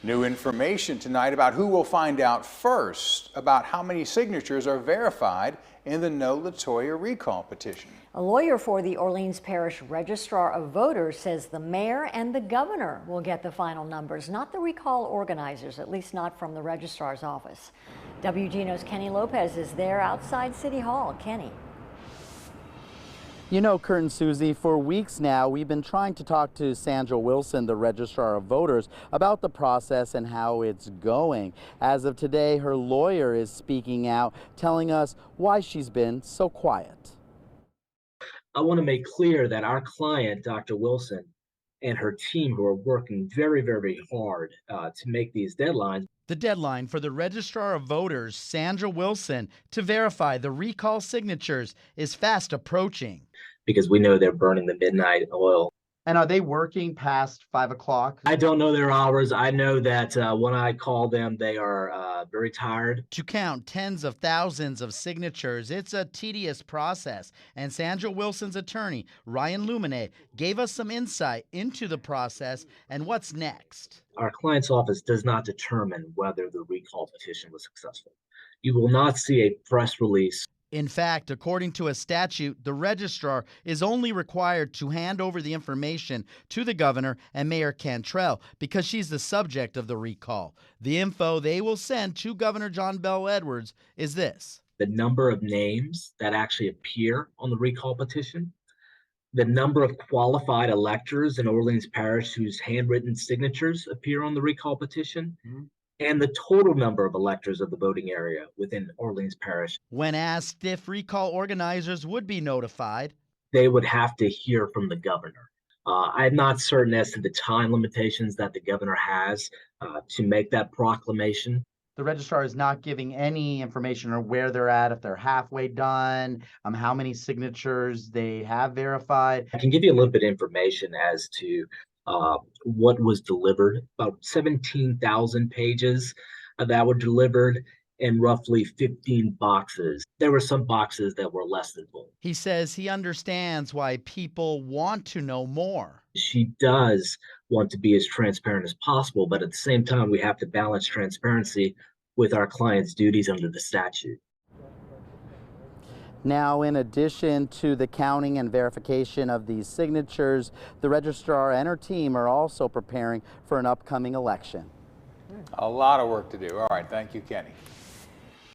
New information tonight about who will find out first about how many signatures are verified in the No Latoya recall petition. A lawyer for the Orleans Parish Registrar of Voters says the mayor and the governor will get the final numbers, not the recall organizers, at least not from the registrar's office. WGNO's Kenny Lopez is there outside City Hall. Kenny. You know, Kurt and Susie, for weeks now, we've been trying to talk to Sandra Wilson, the Registrar of Voters, about the process and how it's going. As of today, her lawyer is speaking out, telling us why she's been so quiet. I want to make clear that our client, Dr. Wilson, and her team, who are working very, very hard to make these deadlines. The deadline for the Registrar of Voters, Sandra Wilson, to verify the recall signatures is fast approaching. Because we know they're burning the midnight oil. And are they working past 5 o'clock? I don't know their hours. I know that when I call them, they are very tired. To count tens of thousands of signatures, it's a tedious process. And Sandra Wilson's attorney, Ryan Lumine, gave us some insight into the process and what's next. Our client's office does not determine whether the recall petition was successful. You will not see a press release. In fact, according to a statute, the registrar is only required to hand over the information to the governor and Mayor Cantrell because she's the subject of the recall. The info they will send to Governor John Bel Edwards is this: the number of names that actually appear on the recall petition, the number of qualified electors in Orleans Parish whose handwritten signatures appear on the recall petition, and the total number of electors of the voting area within Orleans Parish. When asked if recall organizers would be notified, they would have to hear from the governor. I'm not certain as to the time limitations that the governor has to make that proclamation. The registrar is not giving any information on where they're at, if they're halfway done, how many signatures they have verified. I can give you a little bit of information as to what was delivered. About 17,000 pages that were delivered in roughly 15 boxes. There were some boxes that were less than full. He says he understands why people want to know more. She does want to be as transparent as possible, but at the same time, we have to balance transparency with our client's duties under the statute. Now, in addition to the counting and verification of these signatures, the registrar and her team are also preparing for an upcoming election. A lot of work to do. All right, thank you, Kenny.